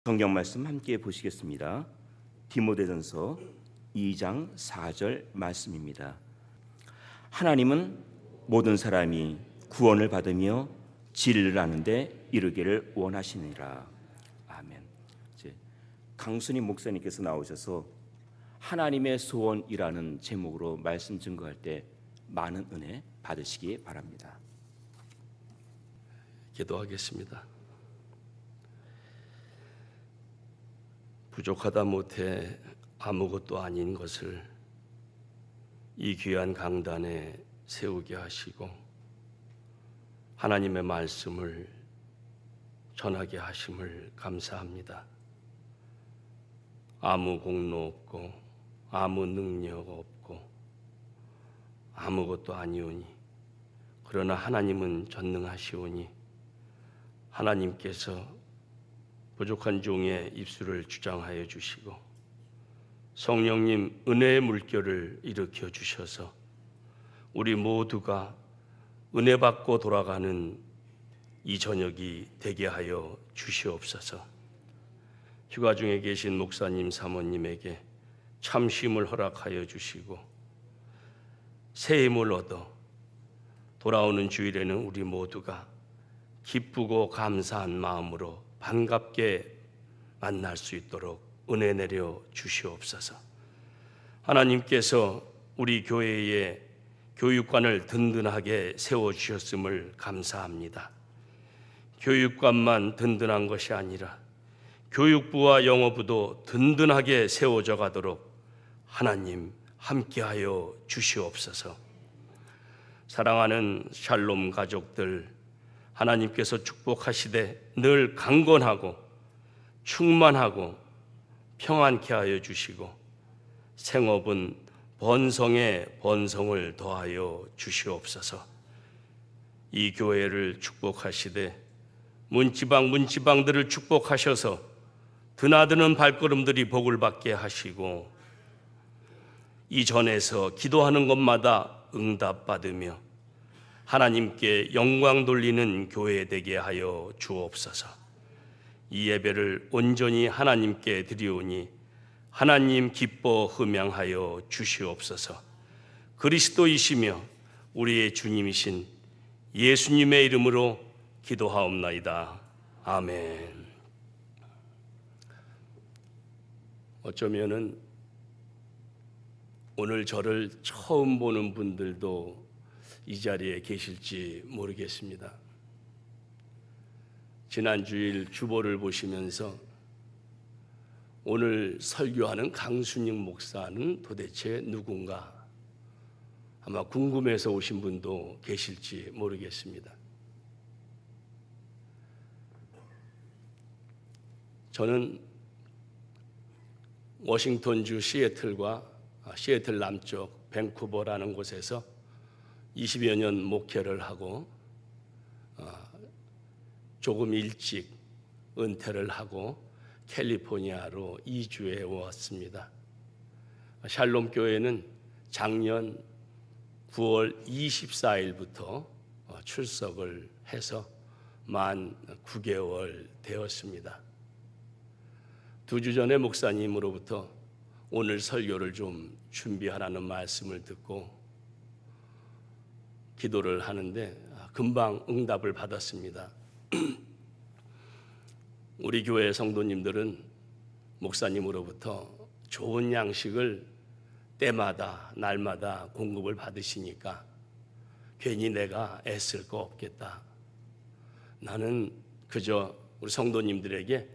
성경 말씀 함께 보시겠습니다. 디모데전서 2장 4절 말씀입니다. 하나님은 모든 사람이 구원을 받으며 진리를 아는데 이르기를 원하시니라. 아멘. 이제 강순희 목사님께서 나오셔서 하나님의 소원이라는 제목으로 말씀 증거할 때 많은 은혜 받으시기 바랍니다. 기도하겠습니다. 부족하다 못해 아무것도 아닌 것을 이 귀한 강단에 세우게 하시고 하나님의 말씀을 전하게 하심을 감사합니다. 아무 공로 없고 아무 능력 없고 아무것도 아니오니 그러나 하나님은 전능하시오니 하나님께서 부족한 종의 입술을 주장하여 주시고 성령님 은혜의 물결을 일으켜 주셔서 우리 모두가 은혜 받고 돌아가는 이 저녁이 되게 하여 주시옵소서. 휴가 중에 계신 목사님 사모님에게 참 쉼을 허락하여 주시고 새 힘을 얻어 돌아오는 주일에는 우리 모두가 기쁘고 감사한 마음으로 반갑게 만날 수 있도록 은혜 내려 주시옵소서. 하나님께서 우리 교회의 교육관을 든든하게 세워주셨음을 감사합니다. 교육관만 든든한 것이 아니라 교육부와 영어부도 든든하게 세워져 가도록 하나님 함께하여 주시옵소서. 사랑하는 샬롬 가족들, 하나님께서 축복하시되 늘 강건하고 충만하고 평안케 하여 주시고 생업은 번성에 번성을 더하여 주시옵소서. 이 교회를 축복하시되 문지방들을 축복하셔서 드나드는 발걸음들이 복을 받게 하시고 이전에서 기도하는 것마다 응답받으며 하나님께 영광 돌리는 교회 되게 하여 주옵소서. 이 예배를 온전히 하나님께 드리오니 하나님 기뻐 흠양하여 주시옵소서. 그리스도이시며 우리의 주님이신 예수님의 이름으로 기도하옵나이다. 아멘. 어쩌면은 오늘 저를 처음 보는 분들도 이 자리에 계실지 모르겠습니다. 지난 주일 주보를 보시면서 오늘 설교하는 강순익 목사는 도대체 누군가 아마 궁금해서 오신 분도 계실지 모르겠습니다. 저는 워싱턴주 시애틀 남쪽 밴쿠버라는 곳에서 20여 년 목회를 하고 조금 일찍 은퇴를 하고 캘리포니아로 이주해 왔습니다. 샬롬 교회는 작년 9월 24일부터 출석을 해서 만 9개월 되었습니다. 2주 전에 목사님으로부터 오늘 설교를 좀 준비하라는 말씀을 듣고 기도를 하는데 금방 응답을 받았습니다. 우리 교회 성도님들은 목사님으로부터 좋은 양식을 때마다 날마다 공급을 받으시니까 괜히 내가 애쓸 거 없겠다. 나는 그저 우리 성도님들에게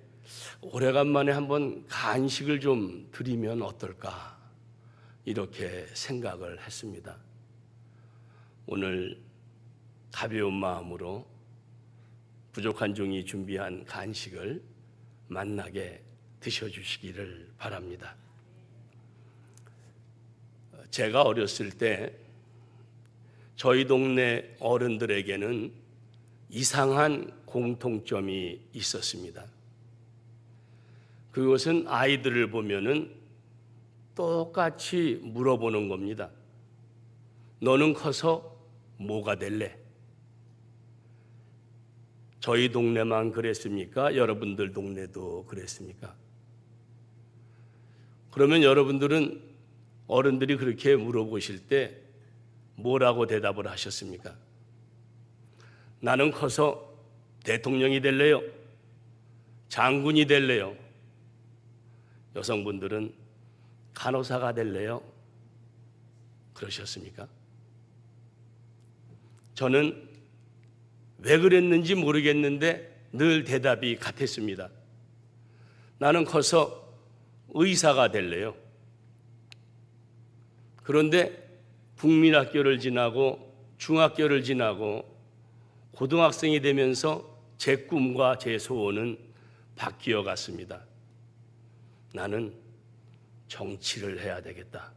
오래간만에 한번 간식을 좀 드리면 어떨까 이렇게 생각을 했습니다. 오늘 가벼운 마음으로 부족한 종이 준비한 간식을 만나게 드셔주시기를 바랍니다. 제가 어렸을 때 저희 동네 어른들에게는 이상한 공통점이 있었습니다. 그것은 아이들을 보면은 똑같이 물어보는 겁니다. 너는 커서 뭐가 될래? 저희 동네만 그랬습니까? 여러분들 동네도 그랬습니까? 그러면 여러분들은 어른들이 그렇게 물어보실 때 뭐라고 대답을 하셨습니까? 나는 커서 대통령이 될래요? 장군이 될래요? 여성분들은 간호사가 될래요? 그러셨습니까? 저는 왜 그랬는지 모르겠는데 늘 대답이 같았습니다. 나는 커서 의사가 될래요. 그런데 국민학교를 지나고 중학교를 지나고 고등학생이 되면서 제 꿈과 제 소원은 바뀌어 갔습니다. 나는 정치를 해야 되겠다.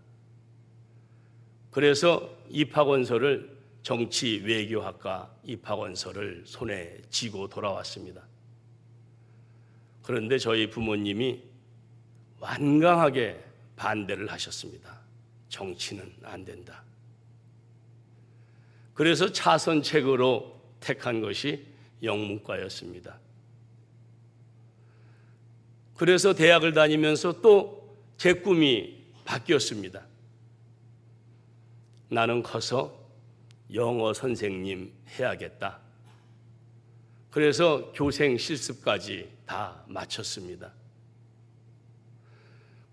그래서 입학원서를 정치 외교학과 입학원서를 손에 쥐고 돌아왔습니다. 그런데 저희 부모님이 완강하게 반대를 하셨습니다. 정치는 안 된다. 그래서 차선책으로 택한 것이 영문과였습니다. 그래서 대학을 다니면서 또 제 꿈이 바뀌었습니다. 나는 커서 영어 선생님 해야겠다. 그래서 교생 실습까지 다 마쳤습니다.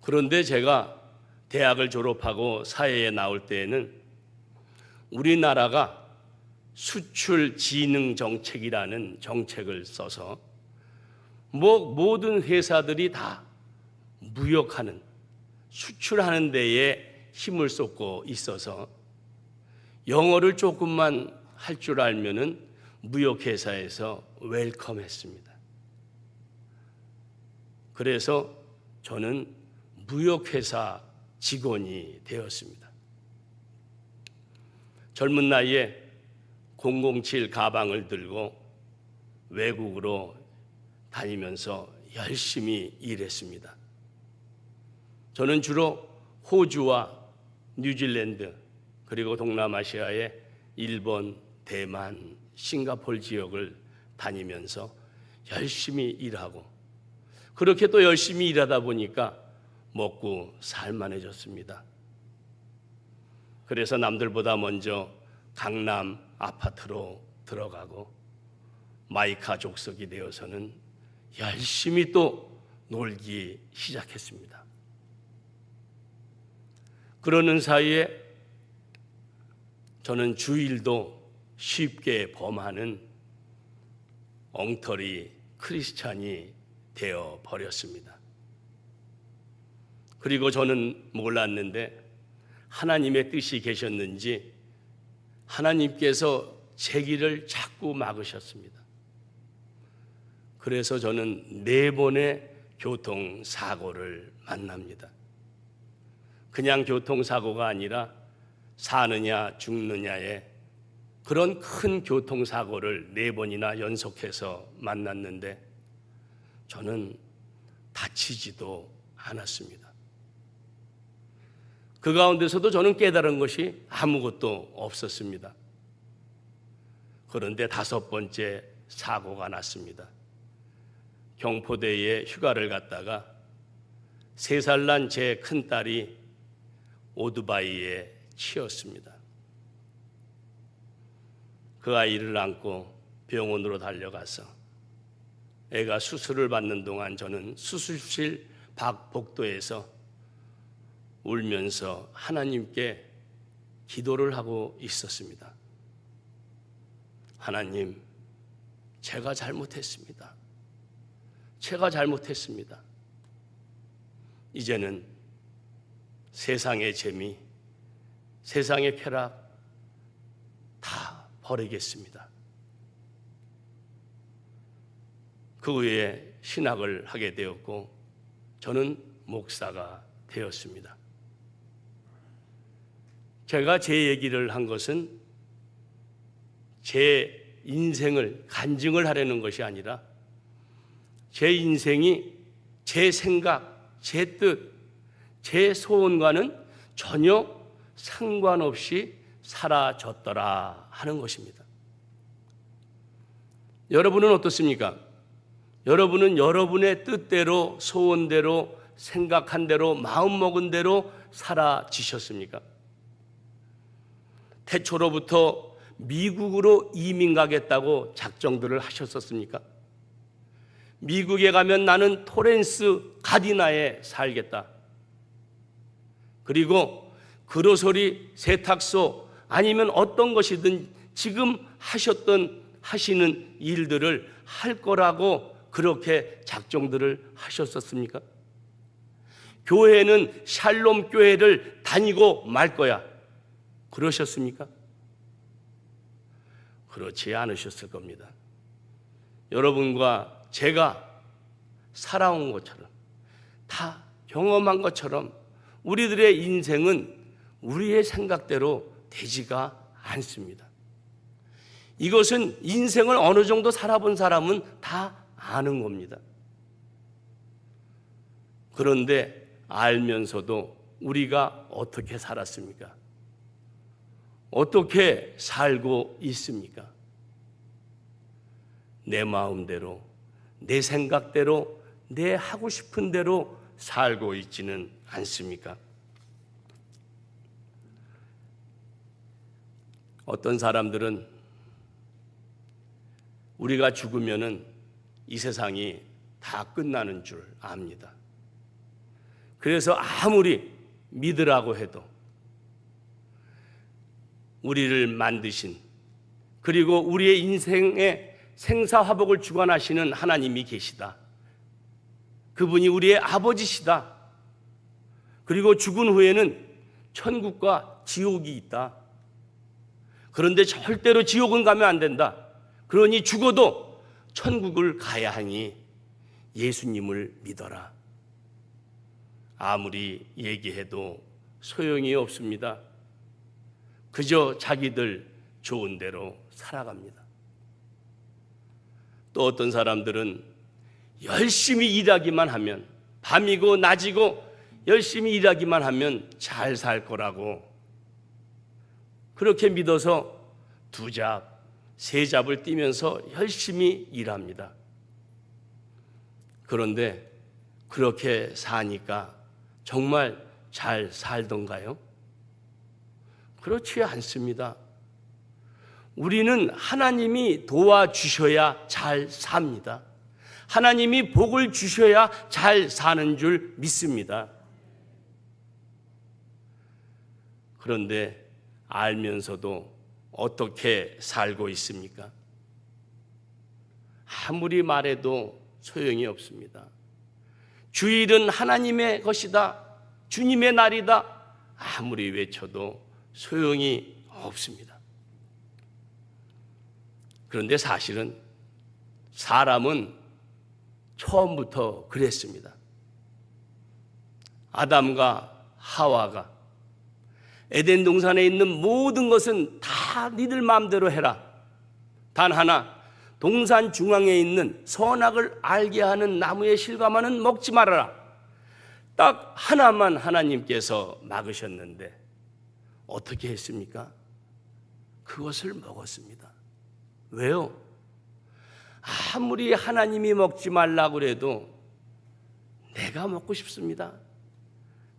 그런데 제가 대학을 졸업하고 사회에 나올 때에는 우리나라가 수출 진흥 정책이라는 정책을 써서 모든 회사들이 다 무역하는, 수출하는 데에 힘을 쏟고 있어서 영어를 조금만 할 줄 알면은 무역회사에서 웰컴했습니다. 그래서 저는 무역회사 직원이 되었습니다. 젊은 나이에 007 가방을 들고 외국으로 다니면서 열심히 일했습니다. 저는 주로 호주와 뉴질랜드 그리고 동남아시아의 일본, 대만, 싱가포르 지역을 다니면서 열심히 일하고 그렇게 또 열심히 일하다 보니까 먹고 살만해졌습니다. 그래서 남들보다 먼저 강남 아파트로 들어가고 마이카 족속이 되어서는 열심히 또 놀기 시작했습니다. 그러는 사이에 저는 주일도 쉽게 범하는 엉터리 크리스찬이 되어 버렸습니다. 그리고 저는 몰랐는데 하나님의 뜻이 계셨는지 하나님께서 제 길을 자꾸 막으셨습니다. 그래서 저는 4번의 교통사고를 만납니다. 그냥 교통사고가 아니라 사느냐 죽느냐의 그런 큰 교통사고를 4번이나 연속해서 만났는데 저는 다치지도 않았습니다. 그 가운데서도 저는 깨달은 것이 아무것도 없었습니다. 그런데 5번째 사고가 났습니다. 경포대에 휴가를 갔다가 3살 난 제 큰딸이 오토바이에 치였습니다. 그 아이를 안고 병원으로 달려가서 애가 수술을 받는 동안 저는 수술실 밖 복도에서 울면서 하나님께 기도를 하고 있었습니다. 하나님, 제가 잘못했습니다. 제가 잘못했습니다. 이제는 세상의 재미, 세상의 쾌락 다 버리겠습니다. 그 후에 신학을 하게 되었고 저는 목사가 되었습니다. 제가 제 얘기를 한 것은 제 인생을 간증을 하려는 것이 아니라 제 인생이 제 생각, 제 뜻, 제 소원과는 전혀 상관없이 사라졌더라 하는 것입니다. 여러분은 어떻습니까? 여러분은 여러분의 뜻대로, 소원대로, 생각한 대로, 마음먹은 대로 살아지셨습니까? 태초로부터 미국으로 이민 가겠다고 작정들을 하셨었습니까? 미국에 가면 나는 토렌스 가디나에 살겠다. 그리고 그로소리, 세탁소 아니면 어떤 것이든 지금 하시는 일들을 할 거라고 그렇게 작정들을 하셨었습니까? 교회는 샬롬 교회를 다니고 말 거야. 그러셨습니까? 그렇지 않으셨을 겁니다. 여러분과 제가 살아온 것처럼, 다 경험한 것처럼 우리들의 인생은 우리의 생각대로 되지가 않습니다. 이것은 인생을 어느 정도 살아본 사람은 다 아는 겁니다. 그런데 알면서도 우리가 어떻게 살았습니까? 어떻게 살고 있습니까? 내 마음대로, 내 생각대로, 내 하고 싶은 대로 살고 있지는 않습니까? 어떤 사람들은 우리가 죽으면은 이 세상이 다 끝나는 줄 압니다. 그래서 아무리 믿으라고 해도 우리를 만드신, 그리고 우리의 인생의 생사화복을 주관하시는 하나님이 계시다. 그분이 우리의 아버지시다. 그리고 죽은 후에는 천국과 지옥이 있다. 그런데 절대로 지옥은 가면 안 된다. 그러니 죽어도 천국을 가야 하니 예수님을 믿어라. 아무리 얘기해도 소용이 없습니다. 그저 자기들 좋은 대로 살아갑니다. 또 어떤 사람들은 열심히 일하기만 하면, 밤이고 낮이고 열심히 일하기만 하면 잘 살 거라고 그렇게 믿어서 두 잡, 세 잡을 뛰면서 열심히 일합니다. 그런데 그렇게 사니까 정말 잘 살던가요? 그렇지 않습니다. 우리는 하나님이 도와주셔야 잘 삽니다. 하나님이 복을 주셔야 잘 사는 줄 믿습니다. 그런데 알면서도 어떻게 살고 있습니까? 아무리 말해도 소용이 없습니다. 주일은 하나님의 것이다, 주님의 날이다, 아무리 외쳐도 소용이 없습니다. 그런데 사실은 사람은 처음부터 그랬습니다. 아담과 하와가 에덴 동산에 있는 모든 것은 다 니들 마음대로 해라. 단 하나, 동산 중앙에 있는 선악을 알게 하는 나무의 실과만은 먹지 말아라. 딱 하나만 하나님께서 막으셨는데 어떻게 했습니까? 그것을 먹었습니다. 왜요? 아무리 하나님이 먹지 말라고 그래도 내가 먹고 싶습니다.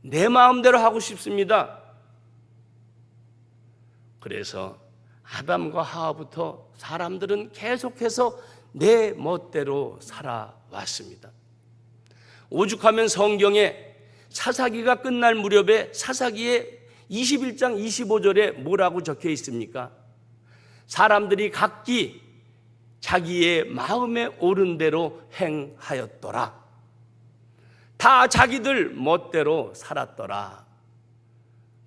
내 마음대로 하고 싶습니다. 그래서 아담과 하와부터 사람들은 계속해서 내 멋대로 살아왔습니다. 오죽하면 성경에 사사기가 끝날 무렵에 사사기의 21장 25절에 뭐라고 적혀 있습니까? 사람들이 각기 자기의 마음에 옳은 대로 행하였더라. 다 자기들 멋대로 살았더라.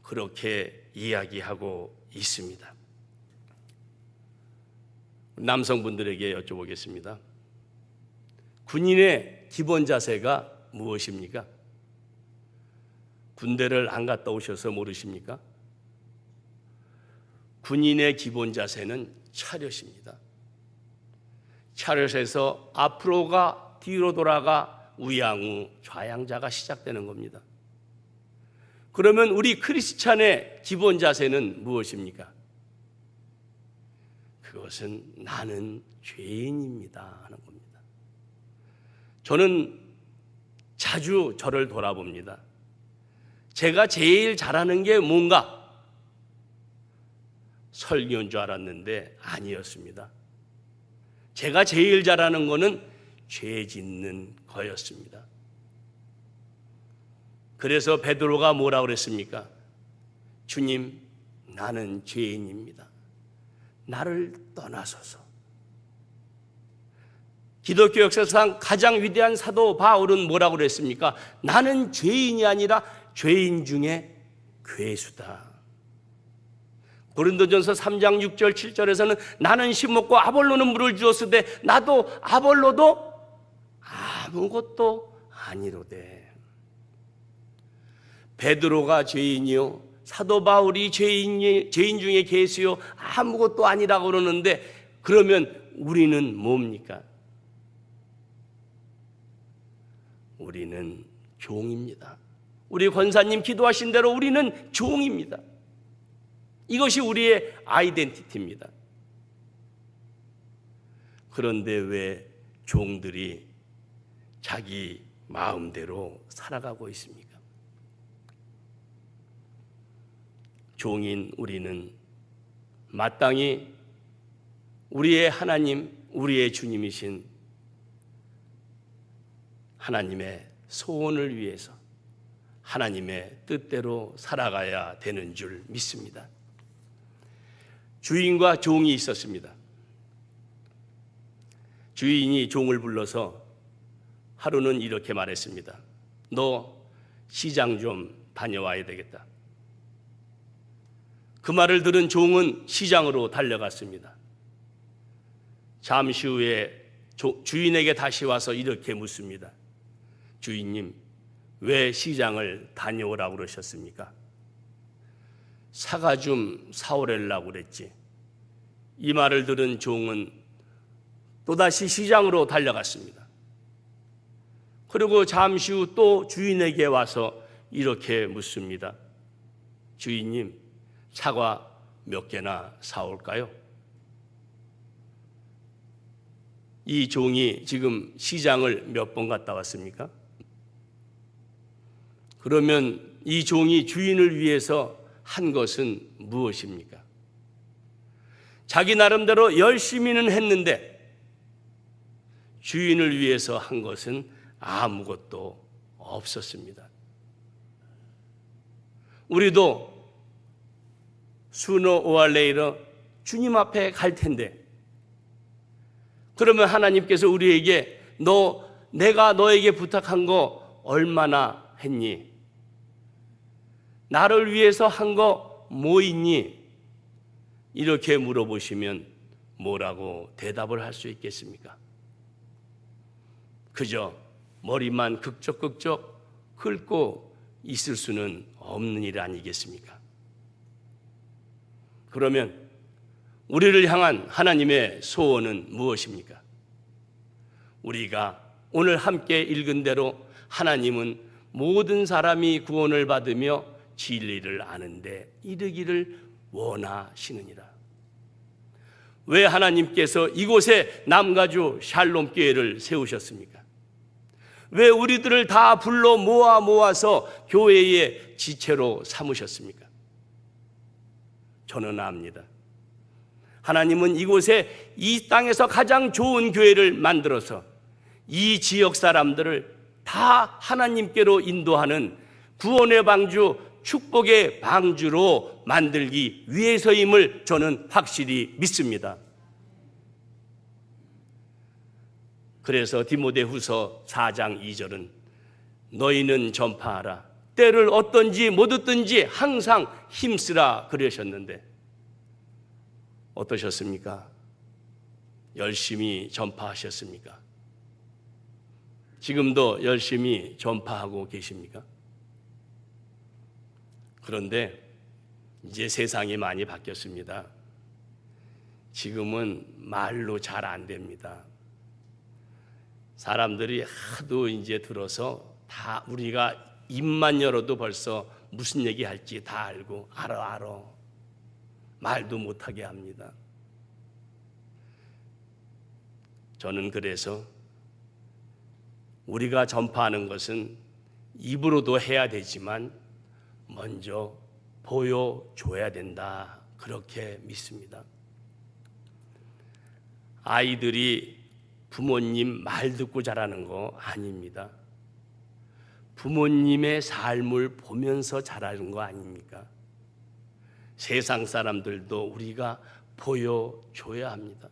그렇게 이야기하고 있습니다. 남성분들에게 여쭤보겠습니다. 군인의 기본 자세가 무엇입니까? 군대를 안 갔다 오셔서 모르십니까? 군인의 기본 자세는 차렷입니다. 차렷에서 앞으로가 뒤로 돌아가 우양우 좌양자가 시작되는 겁니다. 그러면 우리 크리스찬의 기본 자세는 무엇입니까? 그것은 나는 죄인입니다 하는 겁니다. 저는 자주 저를 돌아봅니다. 제가 제일 잘하는 게 뭔가? 설교인 줄 알았는데 아니었습니다. 제가 제일 잘하는 거는 죄 짓는 거였습니다. 그래서 베드로가 뭐라고 그랬습니까? 주님, 나는 죄인입니다. 나를 떠나소서. 기독교 역사상 가장 위대한 사도 바울은 뭐라고 그랬습니까? 나는 죄인이 아니라 죄인 중에 괴수다. 고린도전서 3장 6절 7절에서는 나는 씨 먹고 아볼로는 물을 주었으되 나도 아볼로도 아무것도 아니로되. 베드로가 죄인이요, 사도 바울이 죄인 중에 괴수요, 아무것도 아니라고 그러는데, 그러면 우리는 뭡니까? 우리는 종입니다. 우리 권사님 기도하신 대로 우리는 종입니다. 이것이 우리의 아이덴티티입니다. 그런데 왜 종들이 자기 마음대로 살아가고 있습니까? 종인 우리는 마땅히 우리의 하나님, 우리의 주님이신 하나님의 소원을 위해서 하나님의 뜻대로 살아가야 되는 줄 믿습니다. 주인과 종이 있었습니다. 주인이 종을 불러서 하루는 이렇게 말했습니다. 너 시장 좀 다녀와야 되겠다. 그 말을 들은 종은 시장으로 달려갔습니다. 잠시 후에 주인에게 다시 와서 이렇게 묻습니다. 주인님, 왜 시장을 다녀오라고 그러셨습니까? 사과 좀 사오려고 그랬지. 이 말을 들은 종은 또다시 시장으로 달려갔습니다. 그리고 잠시 후 또 주인에게 와서 이렇게 묻습니다. 주인님, 사과 몇 개나 사올까요? 이 종이 지금 시장을 몇 번 갔다 왔습니까? 그러면 이 종이 주인을 위해서 한 것은 무엇입니까? 자기 나름대로 열심히는 했는데 주인을 위해서 한 것은 아무것도 없었습니다. 우리도 sooner or later 주님 앞에 갈 텐데, 그러면 하나님께서 우리에게 내가 너에게 부탁한 거 얼마나 했니? 나를 위해서 한 거 뭐 있니? 이렇게 물어보시면 뭐라고 대답을 할 수 있겠습니까? 그저 머리만 극적극적 긁고 있을 수는 없는 일 아니겠습니까? 그러면 우리를 향한 하나님의 소원은 무엇입니까? 우리가 오늘 함께 읽은 대로 하나님은 모든 사람이 구원을 받으며 진리를 아는데 이르기를 원하시느니라. 왜 하나님께서 이곳에 남가주 샬롬 교회를 세우셨습니까? 왜 우리들을 다 불러 모아서 교회의 지체로 삼으셨습니까? 저는 압니다. 하나님은 이곳에 이 땅에서 가장 좋은 교회를 만들어서 이 지역 사람들을 다 하나님께로 인도하는 구원의 방주, 축복의 방주로 만들기 위해서임을 저는 확실히 믿습니다. 그래서 디모데후서 4장 2절은 너희는 전파하라. 때를 얻든지 못 얻든지 항상 힘쓰라 그러셨는데 어떠셨습니까? 열심히 전파하셨습니까? 지금도 열심히 전파하고 계십니까? 그런데 이제 세상이 많이 바뀌었습니다. 지금은 말로 잘 안 됩니다. 사람들이 하도 이제 들어서 다 우리가 입만 열어도 벌써 무슨 얘기 할지 다 알고 알아 말도 못하게 합니다. 저는 그래서 우리가 전파하는 것은 입으로도 해야 되지만 먼저 보여줘야 된다, 그렇게 믿습니다. 아이들이 부모님 말 듣고 자라는 거 아닙니다. 부모님의 삶을 보면서 자라는 거 아닙니까? 세상 사람들도 우리가 보여줘야 합니다.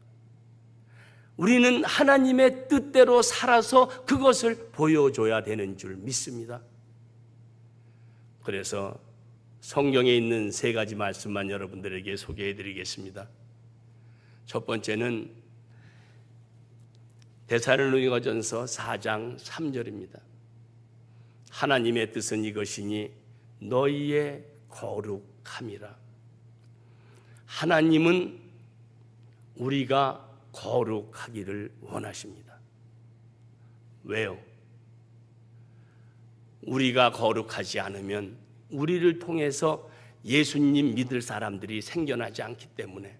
우리는 하나님의 뜻대로 살아서 그것을 보여줘야 되는 줄 믿습니다. 그래서 성경에 있는 세 가지 말씀만 여러분들에게 소개해 드리겠습니다. 첫 번째는 데살로니가전서 4장 3절입니다. 하나님의 뜻은 이것이니 너희의 거룩함이라. 하나님은 우리가 거룩하기를 원하십니다. 왜요? 우리가 거룩하지 않으면 우리를 통해서 예수님 믿을 사람들이 생겨나지 않기 때문에,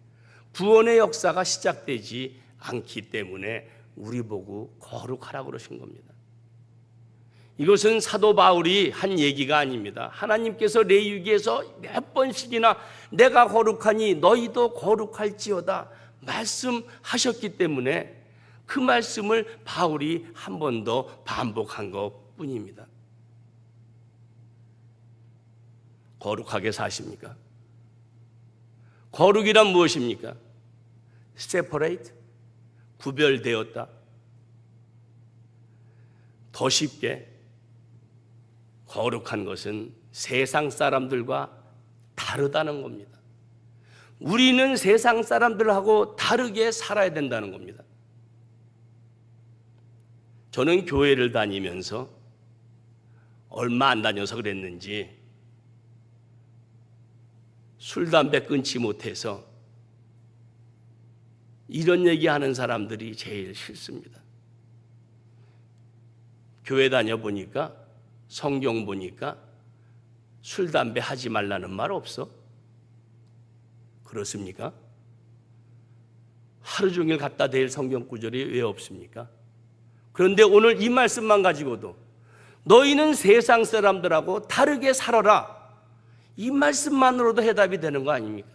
구원의 역사가 시작되지 않기 때문에 우리 보고 거룩하라고 그러신 겁니다. 이것은 사도 바울이 한 얘기가 아닙니다. 하나님께서 레위기에서 몇 번씩이나 내가 거룩하니 너희도 거룩할지어다 말씀하셨기 때문에 그 말씀을 바울이 한 번 더 반복한 것뿐입니다. 거룩하게 사십니까? 거룩이란 무엇입니까? separate, 구별되었다. 더 쉽게 거룩한 것은 세상 사람들과 다르다는 겁니다. 우리는 세상 사람들하고 다르게 살아야 된다는 겁니다. 저는 교회를 다니면서 얼마 안 다녀서 그랬는지 술, 담배 끊지 못해서 이런 얘기하는 사람들이 제일 싫습니다. 교회 다녀보니까, 성경 보니까 술, 담배 하지 말라는 말 없어? 그렇습니까? 하루 종일 갖다 댈 성경 구절이 왜 없습니까? 그런데 오늘 이 말씀만 가지고도 너희는 세상 사람들하고 다르게 살아라, 이 말씀만으로도 해답이 되는 거 아닙니까?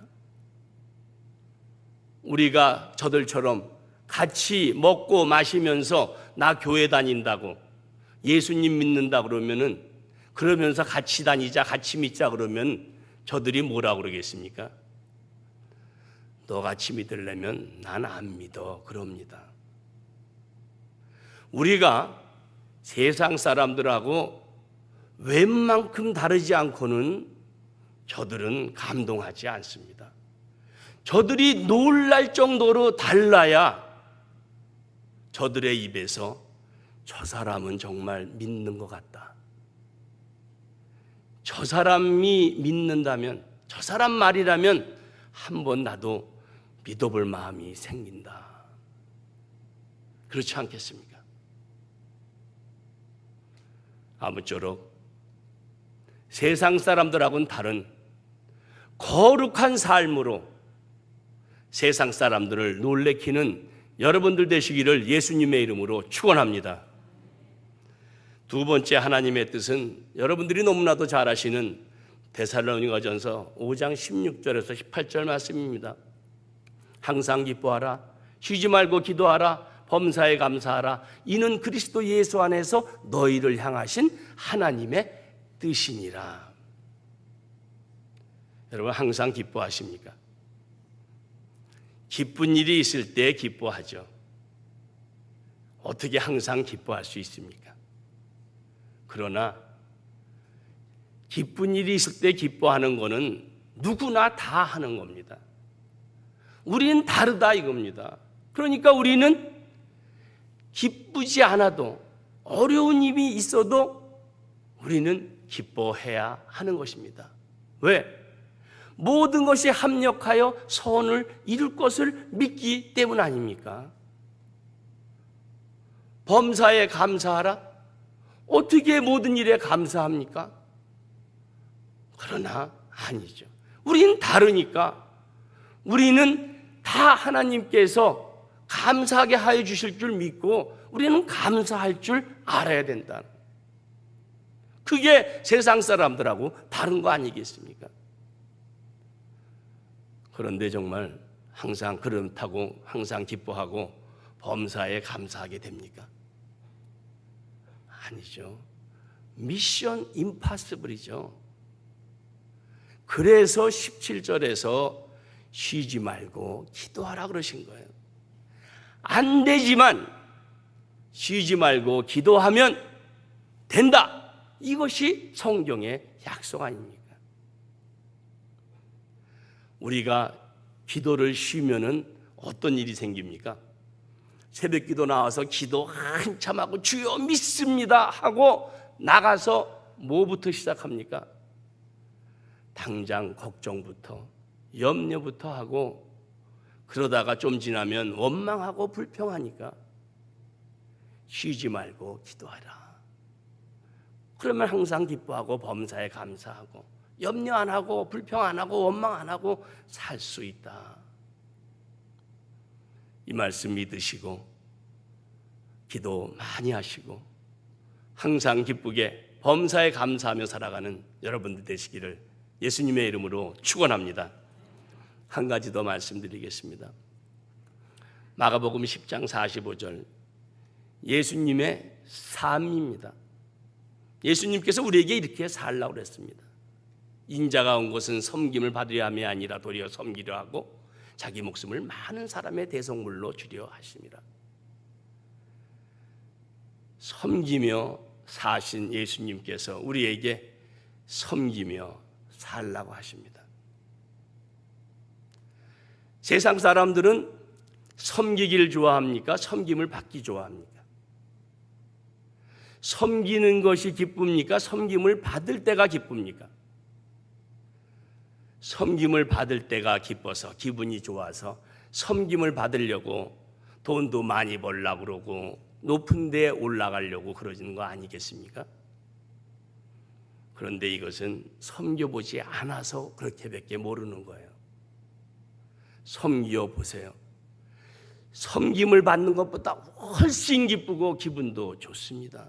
우리가 저들처럼 같이 먹고 마시면서 나 교회 다닌다고, 예수님 믿는다 그러면서 같이 다니자, 같이 믿자 그러면 저들이 뭐라고 그러겠습니까? 너 같이 믿으려면 난 안 믿어 그럽니다. 우리가 세상 사람들하고 웬만큼 다르지 않고는 저들은 감동하지 않습니다. 저들이 놀랄 정도로 달라야 저들의 입에서 저 사람은 정말 믿는 것 같다, 저 사람이 믿는다면, 저 사람 말이라면 한번 나도 믿어볼 마음이 생긴다, 그렇지 않겠습니까? 아무쪼록 세상 사람들하고는 다른 거룩한 삶으로 세상 사람들을 놀래키는 여러분들 되시기를 예수님의 이름으로 축원합니다. 두 번째 하나님의 뜻은 여러분들이 너무나도 잘 아시는 데살로니가전서 5장 16절에서 18절 말씀입니다. 항상 기뻐하라, 쉬지 말고 기도하라, 범사에 감사하라, 이는 그리스도 예수 안에서 너희를 향하신 하나님의 뜻이니라. 여러분 항상 기뻐하십니까? 기쁜 일이 있을 때 기뻐하죠. 어떻게 항상 기뻐할 수 있습니까? 그러나 기쁜 일이 있을 때 기뻐하는 것은 누구나 다 하는 겁니다. 우리는 다르다 이겁니다. 그러니까 우리는 기쁘지 않아도, 어려운 일이 있어도 우리는 기뻐해야 하는 것입니다. 왜? 모든 것이 합력하여 선을 이룰 것을 믿기 때문 아닙니까? 범사에 감사하라. 어떻게 모든 일에 감사합니까? 그러나 아니죠. 우리는 다르니까, 우리는 다 하나님께서 감사하게 하여 주실 줄 믿고 우리는 감사할 줄 알아야 된다. 그게 세상 사람들하고 다른 거 아니겠습니까? 그런데 정말 항상 그렇다고 항상 기뻐하고 범사에 감사하게 됩니까? 아니죠. 미션 임파서블이죠. 그래서 17절에서 쉬지 말고 기도하라 그러신 거예요. 안 되지만 쉬지 말고 기도하면 된다. 이것이 성경의 약속 아닙니까? 우리가 기도를 쉬면은 어떤 일이 생깁니까? 새벽 기도 나와서 기도 한참 하고 주여 믿습니다 하고 나가서 뭐부터 시작합니까? 당장 걱정부터 염려부터 하고 그러다가 좀 지나면 원망하고 불평하니까 쉬지 말고 기도하라. 그러면 항상 기뻐하고 범사에 감사하고 염려 안 하고 불평 안 하고 원망 안 하고 살 수 있다. 이 말씀 믿으시고 기도 많이 하시고 항상 기쁘게 범사에 감사하며 살아가는 여러분들 되시기를 예수님의 이름으로 축원합니다. 한 가지 더 말씀드리겠습니다. 마가복음 10장 45절 예수님의 삶입니다. 예수님께서 우리에게 이렇게 살라고 그랬습니다. 인자가 온 것은 섬김을 받으려 함이 아니라 도리어 섬기려 하고 자기 목숨을 많은 사람의 대속물로 주려 하심이라. 섬기며 사신 예수님께서 우리에게 섬기며 살라고 하십니다. 세상 사람들은 섬기기를 좋아합니까? 섬김을 받기 좋아합니까? 섬기는 것이 기쁩니까? 섬김을 받을 때가 기쁩니까? 섬김을 받을 때가 기뻐서 기분이 좋아서 섬김을 받으려고 돈도 많이 벌려고 그러고 높은 데에 올라가려고 그러는 거 아니겠습니까? 그런데 이것은 섬겨보지 않아서 그렇게밖에 모르는 거예요. 섬겨보세요. 섬김을 받는 것보다 훨씬 기쁘고 기분도 좋습니다.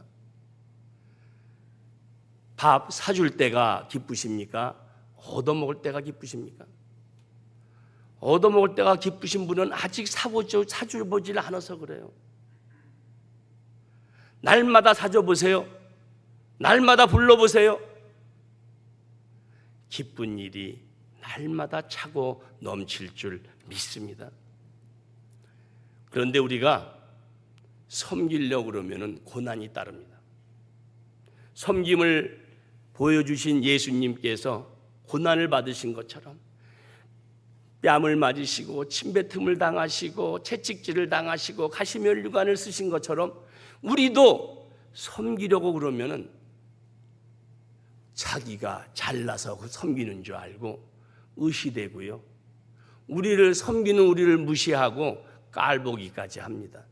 밥 사줄 때가 기쁘십니까? 얻어먹을 때가 기쁘십니까? 얻어먹을 때가 기쁘신 분은 아직 사줘보질 않아서 그래요. 날마다 사줘보세요. 날마다 불러보세요. 기쁜 일이 날마다 차고 넘칠 줄 믿습니다. 그런데 우리가 섬기려고 그러면 고난이 따릅니다. 섬김을 보여주신 예수님께서 고난을 받으신 것처럼 뺨을 맞으시고 침뱉음을 당하시고 채찍질을 당하시고 가시면류관을 쓰신 것처럼 우리도 섬기려고 그러면은 자기가 잘나서 섬기는 줄 알고 의시되고요. 우리를 섬기는 우리를 무시하고 깔보기까지 합니다.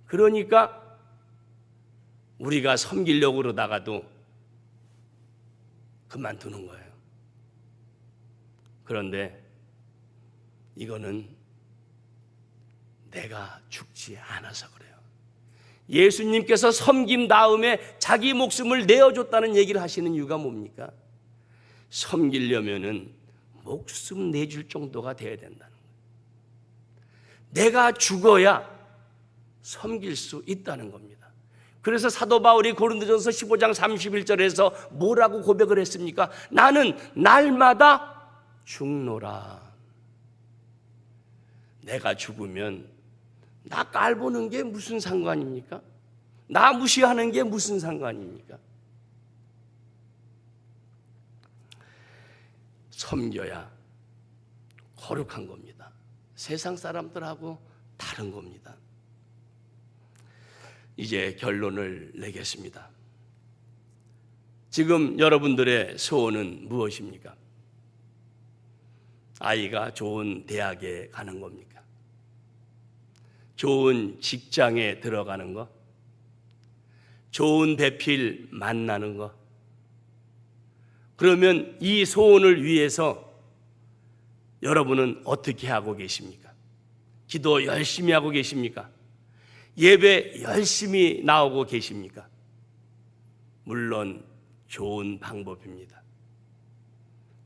그러니까 우리가 섬기려고 그러다가도 그만두는 거예요. 그런데 이거는 내가 죽지 않아서 그래요. 예수님께서 섬김 다음에 자기 목숨을 내어줬다는 얘기를 하시는 이유가 뭡니까? 섬기려면은 목숨 내줄 정도가 돼야 된다는 거예요. 내가 죽어야 섬길 수 있다는 겁니다. 그래서 사도 바울이 고린도전서 15장 31절에서 뭐라고 고백을 했습니까? 나는 날마다 죽노라. 내가 죽으면 나 깔보는 게 무슨 상관입니까? 나 무시하는 게 무슨 상관입니까? 섬겨야 거룩한 겁니다. 세상 사람들하고 다른 겁니다. 이제 결론을 내겠습니다. 지금 여러분들의 소원은 무엇입니까? 아이가 좋은 대학에 가는 겁니까? 좋은 직장에 들어가는 거? 좋은 배필 만나는 거? 그러면 이 소원을 위해서 여러분은 어떻게 하고 계십니까? 기도 열심히 하고 계십니까? 예배 열심히 나오고 계십니까? 물론 좋은 방법입니다.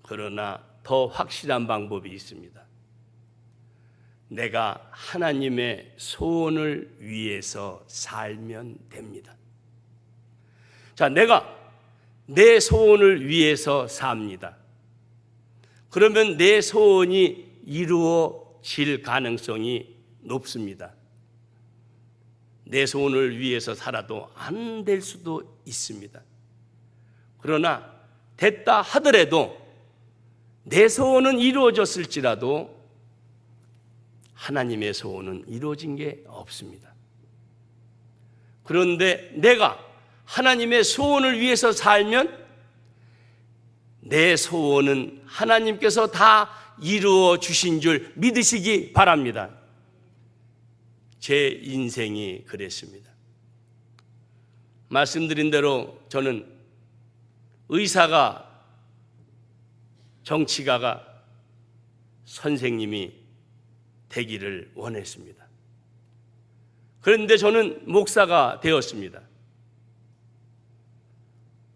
그러나 더 확실한 방법이 있습니다. 내가 하나님의 소원을 위해서 살면 됩니다. 자, 내가 내 소원을 위해서 삽니다. 그러면 내 소원이 이루어질 가능성이 높습니다. 내 소원을 위해서 살아도 안 될 수도 있습니다. 그러나 됐다 하더라도 내 소원은 이루어졌을지라도 하나님의 소원은 이루어진 게 없습니다. 그런데 내가 하나님의 소원을 위해서 살면 내 소원은 하나님께서 다 이루어 주신 줄 믿으시기 바랍니다. 제 인생이 그랬습니다. 말씀드린 대로 저는 의사가, 정치가가, 선생님이 되기를 원했습니다. 그런데 저는 목사가 되었습니다.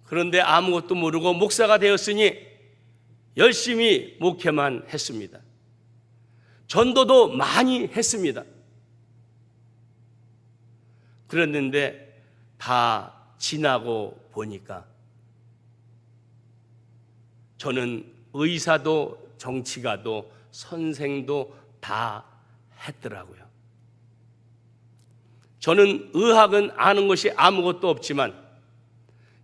그런데 아무것도 모르고 목사가 되었으니 열심히 목회만 했습니다. 전도도 많이 했습니다. 그랬는데 다 지나고 보니까 저는 의사도 정치가도 선생도 다 했더라고요. 저는 의학은 아는 것이 아무것도 없지만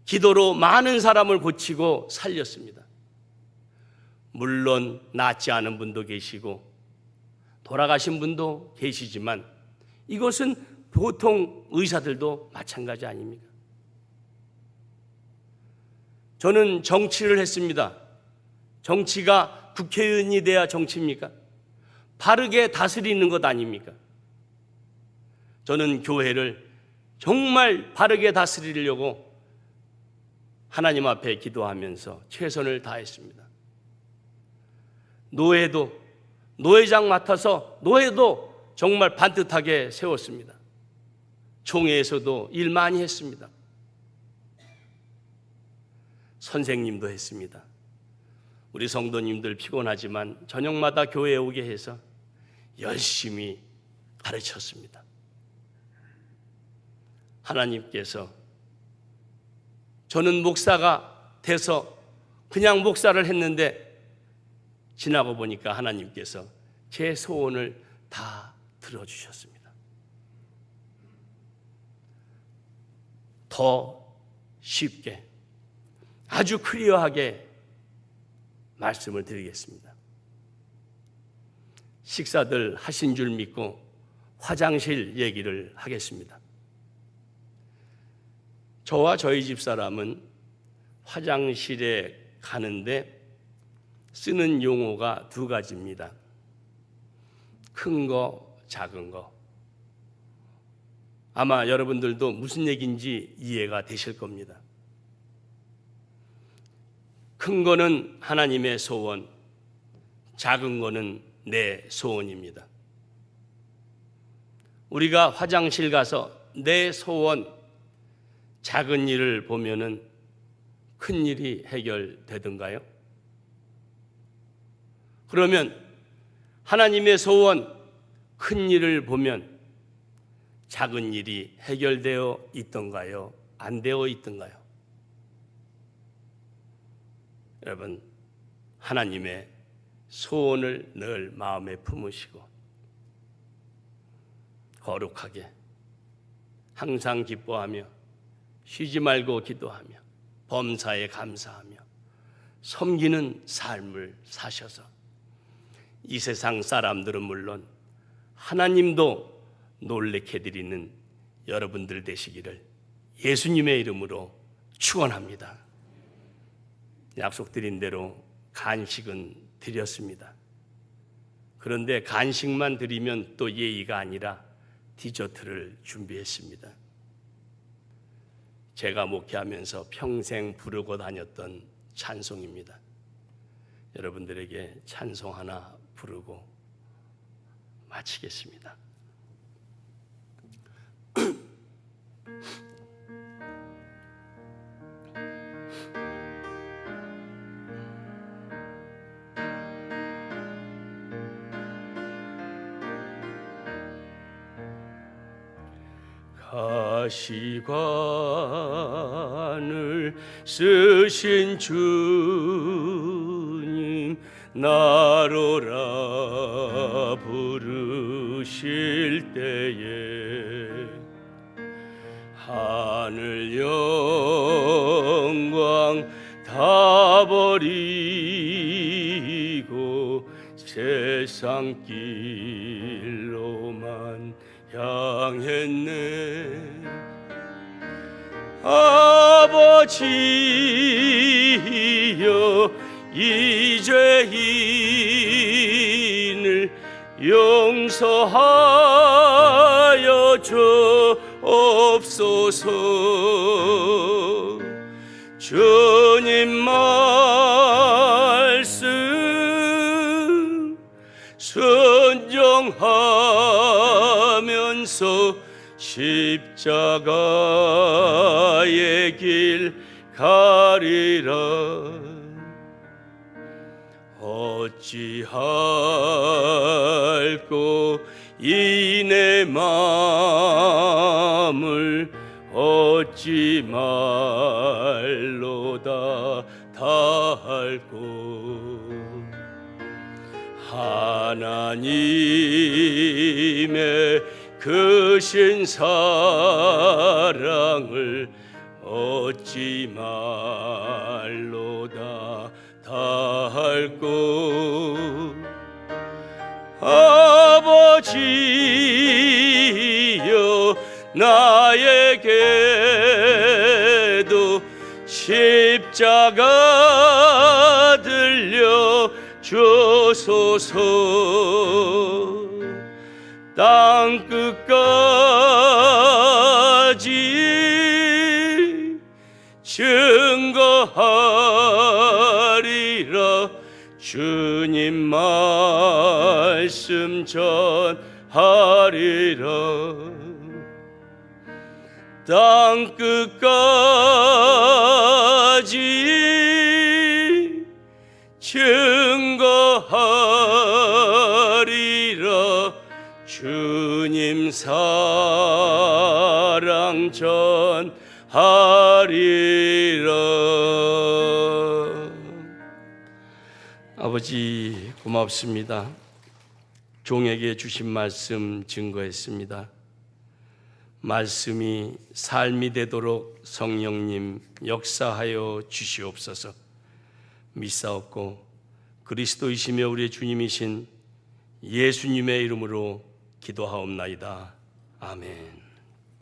기도로 많은 사람을 고치고 살렸습니다. 물론 낫지 않은 분도 계시고 돌아가신 분도 계시지만 이것은 보통 의사들도 마찬가지 아닙니까? 저는 정치를 했습니다. 정치가 국회의원이 돼야 정치입니까? 바르게 다스리는 것 아닙니까? 저는 교회를 정말 바르게 다스리려고 하나님 앞에 기도하면서 최선을 다했습니다. 노회도 노회장 맡아서 노회도 정말 반듯하게 세웠습니다. 총회에서도 일 많이 했습니다. 선생님도 했습니다. 우리 성도님들 피곤하지만 저녁마다 교회에 오게 해서 열심히 가르쳤습니다. 하나님께서 저는 목사가 돼서 그냥 목사를 했는데 지나고 보니까 하나님께서 제 소원을 다 들어주셨습니다. 더 쉽게 아주 클리어하게 말씀을 드리겠습니다. 식사들 하신 줄 믿고 화장실 얘기를 하겠습니다. 저와 저희 집사람은 화장실에 가는데 쓰는 용어가 두 가지입니다. 큰 거, 작은 거. 아마 여러분들도 무슨 얘기인지 이해가 되실 겁니다. 큰 거는 하나님의 소원, 작은 거는 내 소원입니다. 우리가 화장실 가서 내 소원, 작은 일을 보면은 큰 일이 해결되던가요? 그러면 하나님의 소원, 큰 일을 보면 작은 일이 해결되어 있던가요? 안 되어 있던가요? 여러분, 하나님의 소원을 늘 마음에 품으시고 거룩하게 항상 기뻐하며 쉬지 말고 기도하며 범사에 감사하며 섬기는 삶을 사셔서 이 세상 사람들은 물론 하나님도 놀래게 드리는 여러분들 되시기를 예수님의 이름으로 축원합니다. 약속드린 대로 간식은 드렸습니다. 그런데 간식만 드리면 또 예의가 아니라 디저트를 준비했습니다. 제가 목회하면서 평생 부르고 다녔던 찬송입니다. 여러분들에게 찬송 하나 부르고 마치겠습니다. 가시관을 쓰신 주님 나로라 부르실 때에 하늘 영광 다 버리고 세상 길로만 향했네. 아버지여 이 죄인을 용서하여 주옵소서. 주님 말씀 순종하면서 십자가의 길 가리라. 어찌할꼬 이 내 맘을 어찌 말로 다 할꼬. 하나님의 크신 사랑을 어찌 말로 다 할꼬. 아버지여 나에게도 십자가 들려 주소서. 땅 끝까지 증거하리라. 주님 말씀 전하리라. 땅 끝까지 증거하리라. 주님 사랑 전하리라. 아버지 고맙습니다. 종에게 주신 말씀 증거했습니다. 말씀이 삶이 되도록 성령님 역사하여 주시옵소서. 믿사옵고 그리스도이시며 우리의 주님이신 예수님의 이름으로 기도하옵나이다. 아멘.